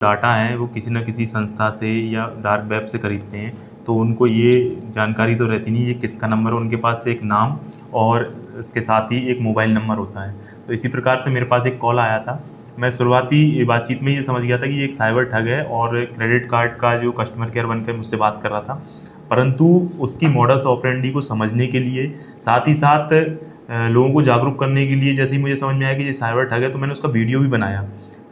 Data है वो किसी न किसी संस्था से या डार्क वेब से खरीदते हैं, तो उनको ये जानकारी तो रहती नहीं है ये किसका नंबर है, उनके पास एक नाम और उसके साथ ही एक मोबाइल नंबर होता है। तो इसी प्रकार से मेरे पास एक कॉल आया था। मैं शुरुआती बातचीत में ये समझ गया था कि ये एक साइबर ठग है और क्रेडिट कार्ड का जो कस्टमर केयर बनकर मुझसे बात कर रहा था। परंतु उसकी मॉडस ऑपरेंडी को समझने के लिए, साथ ही साथ लोगों को जागरूक करने के लिए जैसे ही मुझे समझ में आया कि ये साइबर ठग है, तो मैंने उसका वीडियो भी बनाया,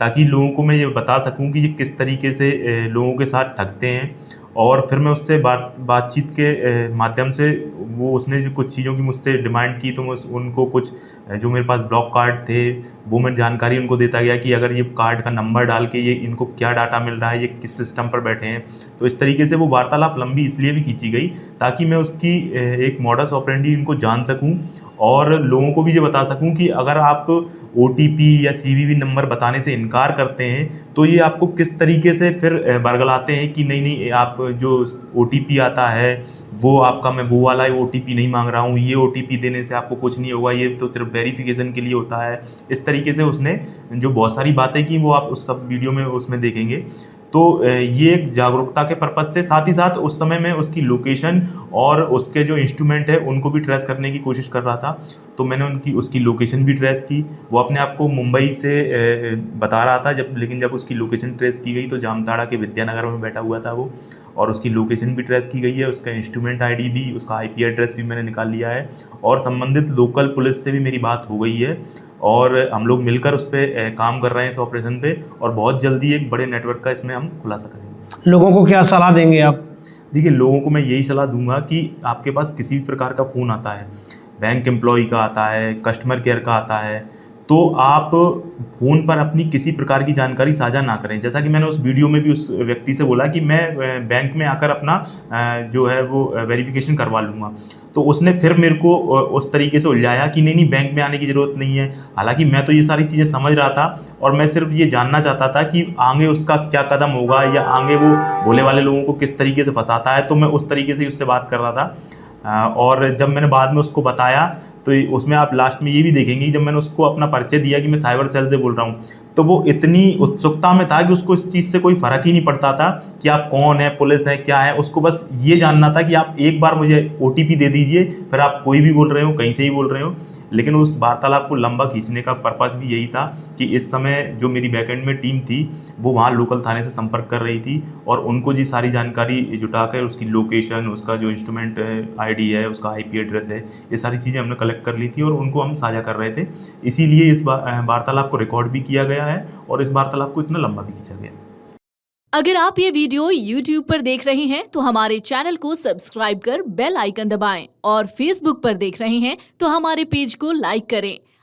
ताकि लोगों को मैं ये बता सकूँ कि ये किस तरीके से लोगों के साथ ठगते हैं। और फिर मैं उससे बातचीत के माध्यम से वो उसने जो कुछ चीज़ों की मुझसे डिमांड की, तो मैं उनको कुछ जो मेरे पास ब्लॉक कार्ड थे, वो मैं जानकारी उनको देता गया कि अगर ये कार्ड का नंबर डाल के ये इनको क्या डाटा मिल रहा है, ये किस सिस्टम पर बैठे हैं। तो इस तरीके से वो वार्तालाप लंबी इसलिए भी खींची गई ताकि मैं उसकी एक मॉडस ऑपरेंडी इनको जान सकूँ और लोगों को भी ये बता सकूँ कि अगर आप ओटीपी या सीवीवी नंबर बताने से इनकार करते हैं, तो ये आपको किस तरीके से फिर बरगलाते हैं कि नहीं आप जो ओटीपी आता है, वो आपका मैं वो वाला ओटीपी नहीं माँग रहा हूँ, ये ओटीपी देने से आपको कुछ नहीं होगा, ये तो सिर्फ़ वेरिफ़िकेशन के लिए होता है। इस तरीके से उसने जो बहुत सारी बातें की, वो आप उस सब वीडियो में उसमें देखेंगे। तो ये एक जागरूकता के पर्पज़ से, साथ ही साथ उस समय मैं उसकी लोकेशन और उसके जो इंस्ट्रूमेंट है, उनको भी ट्रेस करने की कोशिश कर रहा था। तो मैंने उसकी लोकेशन भी ट्रेस की। वो अपने आप को मुंबई से बता रहा था, लेकिन जब उसकी लोकेशन ट्रेस की गई तो जामताड़ा के विद्यानगर में बैठा हुआ था वो, और उसकी लोकेशन भी ट्रेस की गई है, उसका इंस्ट्रूमेंट आईडी भी, उसका आईपी एड्रेस भी मैंने निकाल लिया है और संबंधित लोकल पुलिस से भी मेरी बात हो गई है और हम लोग मिलकर उस पे काम कर रहे हैं इस ऑपरेशन पे, और बहुत जल्दी एक बड़े नेटवर्क का इसमें हम खुलासा करेंगे। लोगों को क्या सलाह देंगे आप? देखिए, लोगों को मैं यही सलाह दूँगा कि आपके पास किसी भी प्रकार का फ़ोन आता है, बैंक एम्प्लॉयी का आता है, कस्टमर केयर का आता है, तो आप फ़ोन पर अपनी किसी प्रकार की जानकारी साझा ना करें। जैसा कि मैंने उस वीडियो में भी उस व्यक्ति से बोला कि मैं बैंक में आकर अपना जो है वो वेरिफ़िकेशन करवा लूँगा। तो उसने फिर मेरे को उस तरीके से उलझाया कि नहीं बैंक में आने की ज़रूरत नहीं है। हालाँकि मैं तो ये सारी चीज़ें समझ रहा था और मैं सिर्फ़ ये जानना चाहता था कि आगे उसका क्या कदम होगा या आगे वो भोले वाले लोगों को किस तरीके से फँसाता है, तो मैं उस तरीके से ही उससे बात कर रहा था। और जब मैंने बाद में उसको बताया, तो उसमें आप लास्ट में ये भी देखेंगे, जब मैंने उसको अपना परिचय दिया कि मैं साइबर सेल से बोल रहा हूँ, तो वो इतनी उत्सुकता में था कि उसको इस चीज़ से कोई फ़र्क ही नहीं पड़ता था कि आप कौन हैं, पुलिस है, क्या है। उसको बस ये जानना था कि आप एक बार मुझे ओटीपी दे दीजिए, फिर आप कोई भी बोल रहे हो, कहीं से ही बोल रहे हो। लेकिन उस वार्तालाप को लंबा खींचने का पर्पज़ भी यही था कि इस समय जो मेरी बैकएंड में टीम थी, वो वहाँ लोकल थाने से संपर्क कर रही थी और उनको ये सारी जानकारी जुटाकर उसकी लोकेशन, उसका जो इंस्ट्रूमेंट आईडी है, उसका आईपी एड्रेस है, ये सारी चीज़ें हमने कलेक्ट कर ली थी और उनको हम साझा कर रहे थे। इसीलिए इस वार्तालाप को रिकॉर्ड भी किया गया है और इस वार्तालाप को इतना लंबा भी खींचा गया। अगर आप ये वीडियो YouTube पर देख रहे हैं तो हमारे चैनल को सब्सक्राइब कर बेल आइकन दबाएं और Facebook पर देख रहे हैं तो हमारे पेज को लाइक करें।